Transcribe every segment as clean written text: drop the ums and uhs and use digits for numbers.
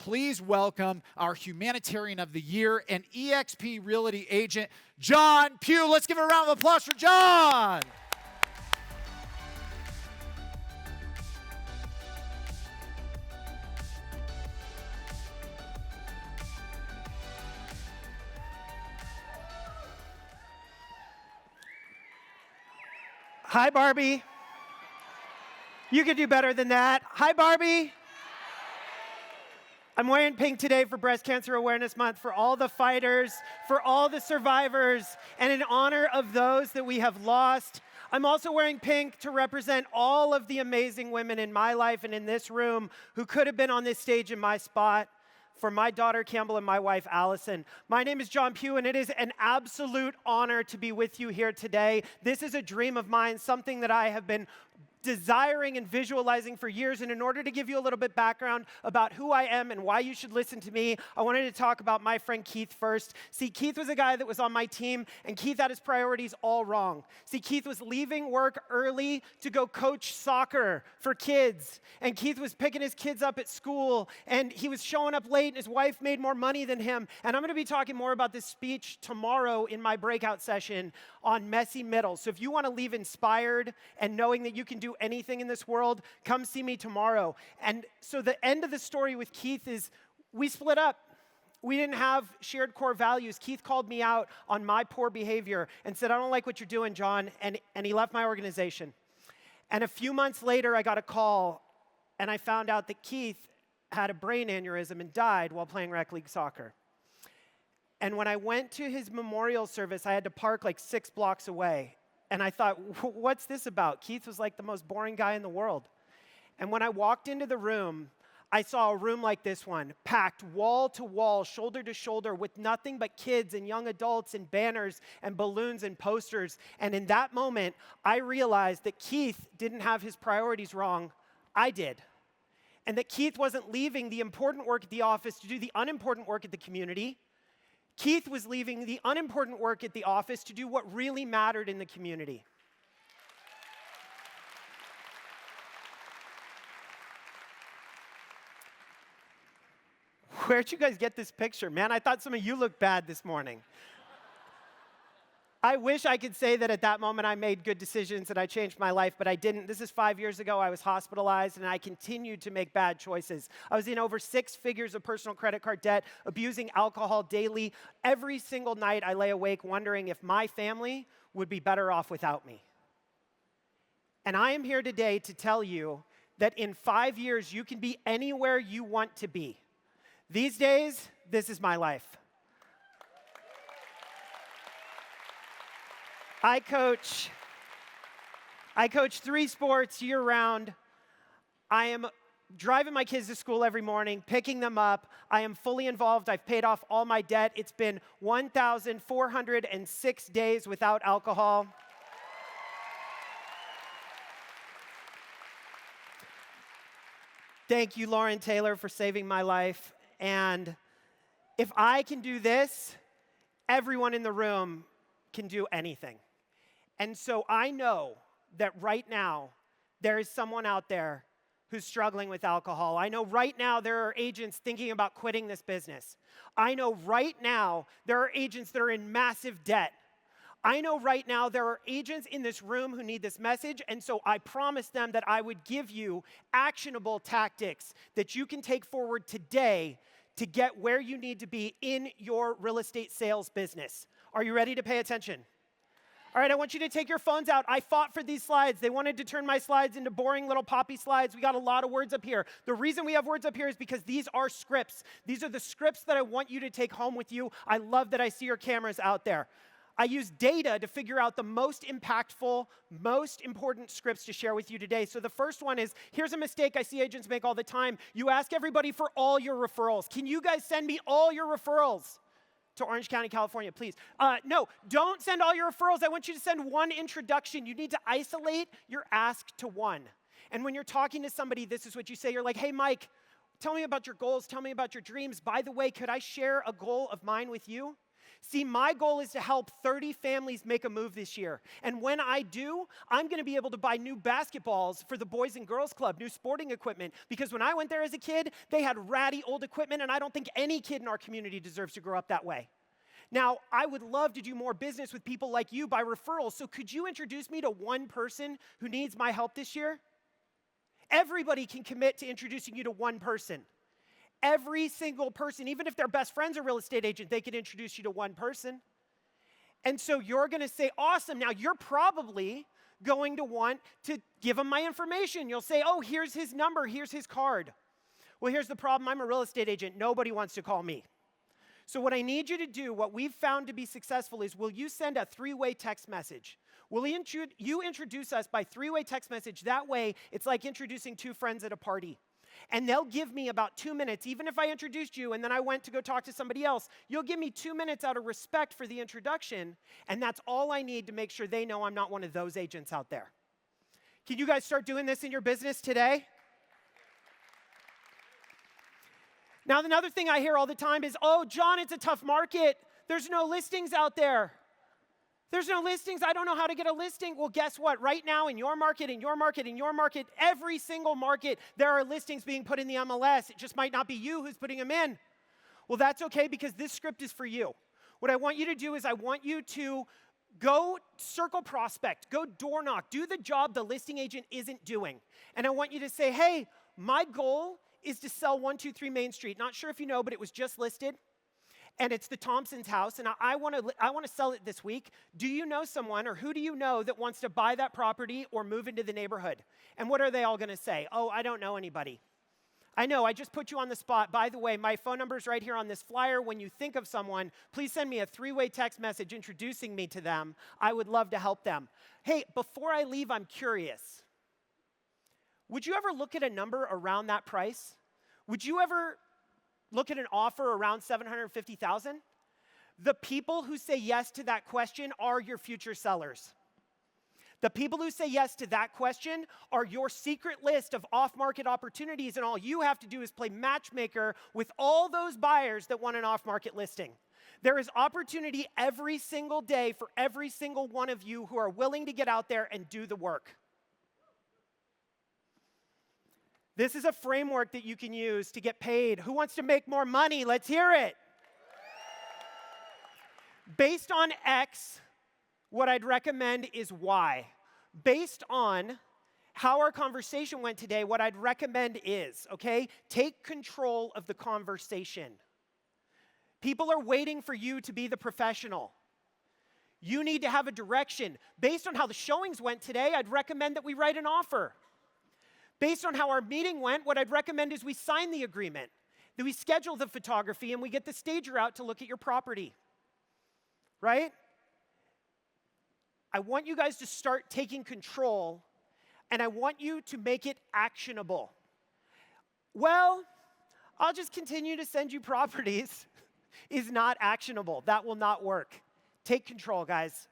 please welcome our Humanitarian of the Year and eXp Realty agent, Jon Pugh. Let's give a round of applause for Jon. Hi, Barbie. You could do better than that. Hi, Barbie. I'm wearing pink today for Breast Cancer Awareness Month, for all the fighters, for all the survivors, and in honor of those that we have lost. I'm also wearing pink to represent all of the amazing women in my life and in this room who could have been on this stage in my spot. For my daughter, Campbell, and my wife, Allison. My name is Jon Pugh, and it is an absolute honor to be with you here today. This is a dream of mine, something that I have been desiring and visualizing for years. And in order to give you a little bit background about who I am and why you should listen to me, I wanted to talk about my friend Keith first. See, Keith was a guy that was on my team, and Keith had his priorities all wrong. See, Keith was leaving work early to go coach soccer for kids, and Keith was picking his kids up at school, and he was showing up late, and his wife made more money than him. And I'm going to be talking more about this speech tomorrow in my breakout session on messy middle. So if you want to leave inspired and knowing that you can do anything in this world, come see me tomorrow. And so the end of the story with Keith is we split up. We didn't have shared core values. Keith called me out on my poor behavior and said, "I don't like what you're doing, Jon," and he left my organization. And a few months later, I got a call, and I found out that Keith had a brain aneurysm and died while playing rec league soccer. And when I went to his memorial service, I had to park like 6 blocks away. And I thought, what's this about? Keith was like the most boring guy in the world. And when I walked into the room, I saw a room like this one, packed wall to wall, shoulder to shoulder, with nothing but kids and young adults and banners and balloons and posters. And in that moment, I realized that Keith didn't have his priorities wrong. I did. And that Keith wasn't leaving the important work at the office to do the unimportant work at the community. Keith was leaving the unimportant work at the office to do what really mattered in the community. Where'd you guys get this picture? Man, I thought some of you looked bad this morning. I wish I could say that at that moment I made good decisions and I changed my life, but I didn't. This is 5 years ago. I was hospitalized, and I continued to make bad choices. I was in over 6 figures of personal credit card debt, abusing alcohol daily. Every single night I lay awake wondering if my family would be better off without me. And I am here today to tell you that in 5 years you can be anywhere you want to be. These days, this is my life. I coach 3 sports year-round. I am driving my kids to school every morning, picking them up. I am fully involved. I've paid off all my debt. It's been 1,406 days without alcohol. Thank you, Lauren Taylor, for saving my life. And if I can do this, everyone in the room can do anything. And so I know that right now there is someone out there who's struggling with alcohol. I know right now there are agents thinking about quitting this business. I know right now there are agents that are in massive debt. I know right now there are agents in this room who need this message, and so I promised them that I would give you actionable tactics that you can take forward today to get where you need to be in your real estate sales business. Are you ready to pay attention? All right, I want you to take your phones out. I fought for these slides. They wanted to turn my slides into boring little poppy slides. We got a lot of words up here. The reason we have words up here is because these are scripts. These are the scripts that I want you to take home with you. I love that I see your cameras out there. I use data to figure out the most impactful, most important scripts to share with you today. So the first one is, here's a mistake I see agents make all the time. You ask everybody for all your referrals. Can you guys send me all your referrals to Orange County, California, please? No, don't send all your referrals. I want you to send one introduction. You need to isolate your ask to one. And when you're talking to somebody, this is what you say. You're like, "Hey, Mike, tell me about your goals. Tell me about your dreams. By the way, could I share a goal of mine with you?" See, my goal is to help 30 families make a move this year. And when I do, I'm going to be able to buy new basketballs for the Boys and Girls Club, new sporting equipment. Because when I went there as a kid, they had ratty old equipment, and I don't think any kid in our community deserves to grow up that way. Now, I would love to do more business with people like you by referral, so could you introduce me to one person who needs my help this year? Everybody can commit to introducing you to one person. Every single person, even if their best friend's a real estate agent, they could introduce you to one person. And so you're going to say, awesome. Now, you're probably going to want to give them my information. You'll say, oh, here's his number, here's his card. Well, here's the problem. I'm a real estate agent. Nobody wants to call me. So what I need you to do, what we've found to be successful is, will you send a 3-way text message? Will you introduce us by 3-way text message? That way, it's like introducing two friends at a party. And they'll give me about 2 minutes. Even if I introduced you and then I went to go talk to somebody else, you'll give me 2 minutes out of respect for the introduction, and that's all I need to make sure they know I'm not one of those agents out there. Can you guys start doing this in your business today? Now, another thing I hear all the time is, oh, John, it's a tough market. There's no listings out there. There's no listings. I don't know how to get a listing. Well, guess what? Right now, in your market, every single market, there are listings being put in the MLS. It just might not be you who's putting them in. Well, that's okay, because this script is for you. What I want you to do is I want you to go circle prospect, go door knock, do the job the listing agent isn't doing. And I want you to say, hey, my goal is to sell 123 Main Street. Not sure if you know, but it was just listed. And it's the Thompsons' house, and I want to sell it this week. Do you know someone, or who do you know that wants to buy that property or move into the neighborhood? And what are they all going to say? Oh, I don't know anybody. I know, I just put you on the spot. By the way, my phone number is right here on this flyer. When you think of someone, please send me a 3-way text message introducing me to them. I would love to help them. Hey, before I leave, I'm curious. Would you ever look at a number around that price? Would you ever look at an offer around $750,000? The people who say yes to that question are your future sellers. The people who say yes to that question are your secret list of off-market opportunities, and all you have to do is play matchmaker with all those buyers that want an off-market listing. There is opportunity every single day for every single one of you who are willing to get out there and do the work. This is a framework that you can use to get paid. Who wants to make more money? Let's hear it. Based on X, what I'd recommend is Y. Based on how our conversation went today, what I'd recommend is, okay, take control of the conversation. People are waiting for you to be the professional. You need to have a direction. Based on how the showings went today, I'd recommend that we write an offer. Based on how our meeting went, what I'd recommend is we sign the agreement, that we schedule the photography, and we get the stager out to look at your property. Right? I want you guys to start taking control, and I want you to make it actionable. Well, I'll just continue to send you properties is not actionable. That will not work. Take control, guys.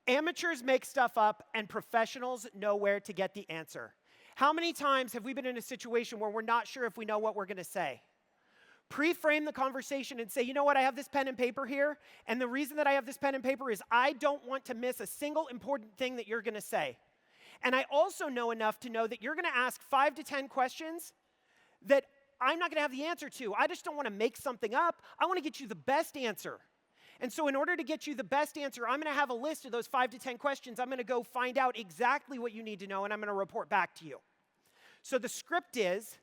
Amateurs make stuff up, and professionals know where to get the answer. How many times have we been in a situation where we're not sure if we know what we're going to say? Pre-frame the conversation and say, you know what, I have this pen and paper here, and the reason that I have this pen and paper is I don't want to miss a single important thing that you're going to say. And I also know enough to know that you're going to ask 5 to 10 questions that I'm not going to have the answer to. I just don't want to make something up. I want to get you the best answer. And so in order to get you the best answer, I'm going to have a list of those 5 to 10 questions. I'm going to go find out exactly what you need to know, and I'm going to report back to you. So the script is,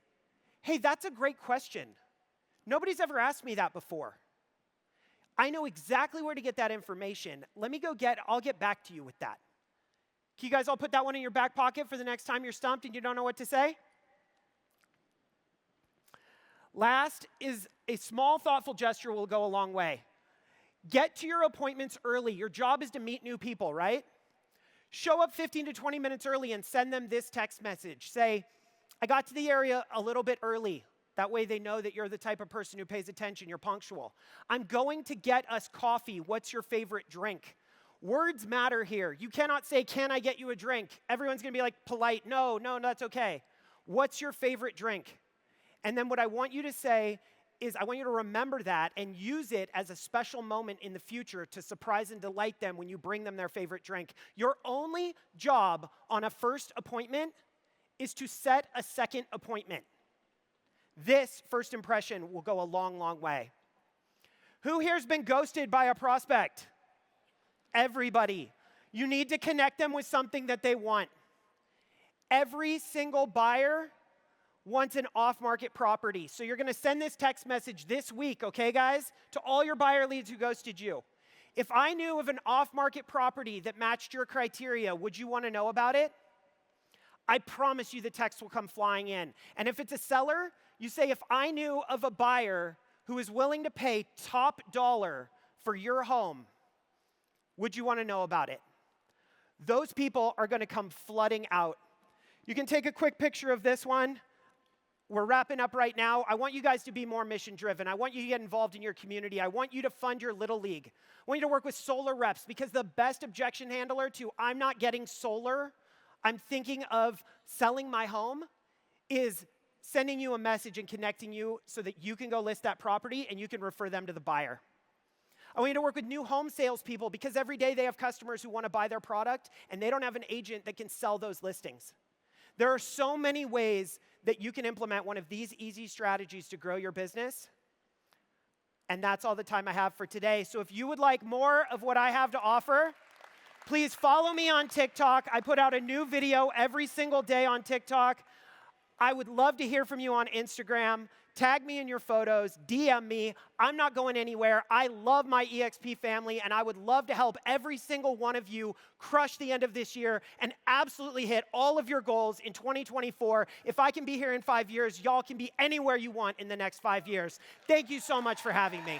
hey, that's a great question. Nobody's ever asked me that before. I know exactly where to get that information. I'll get back to you with that. Can you guys all put that one in your back pocket for the next time you're stumped and you don't know what to say? Last is a small, thoughtful gesture will go a long way. Get to your appointments early. Your job is to meet new people, right? Show up 15 to 20 minutes early and send them this text message. Say, I got to the area a little bit early. That way they know that you're the type of person who pays attention, you're punctual. I'm going to get us coffee. What's your favorite drink? Words matter here. You cannot say, can I get you a drink? Everyone's going to be like polite. No, that's okay. What's your favorite drink? And then what I want you to say is I want you to remember that and use it as a special moment in the future to surprise and delight them when you bring them their favorite drink. Your only job on a first appointment is to set a second appointment. This first impression will go a long, long way. Who here's been ghosted by a prospect? Everybody. You need to connect them with something that they want. Every single buyer wants an off-market property. So you're going to send this text message this week, okay, guys, to all your buyer leads who ghosted you. If I knew of an off-market property that matched your criteria, would you want to know about it? I promise you the text will come flying in. And if it's a seller, you say, if I knew of a buyer who is willing to pay top dollar for your home, would you want to know about it? Those people are going to come flooding out. You can take a quick picture of this one. We're wrapping up right now. I want you guys to be more mission-driven. I want you to get involved in your community. I want you to fund your Little League. I want you to work with solar reps, because the best objection handler to I'm not getting solar, I'm thinking of selling my home, is sending you a message and connecting you so that you can go list that property and you can refer them to the buyer. I want you to work with new home salespeople, because every day they have customers who want to buy their product and they don't have an agent that can sell those listings. There are so many ways that you can implement one of these easy strategies to grow your business. And that's all the time I have for today. So if you would like more of what I have to offer, please follow me on TikTok. I put out a new video every single day on TikTok. I would love to hear from you on Instagram. Tag me in your photos, DM me. I'm not going anywhere. I love my EXP family, and I would love to help every single one of you crush the end of this year and absolutely hit all of your goals in 2024. If I can be here in 5 years, y'all can be anywhere you want in the next 5 years. Thank you so much for having me.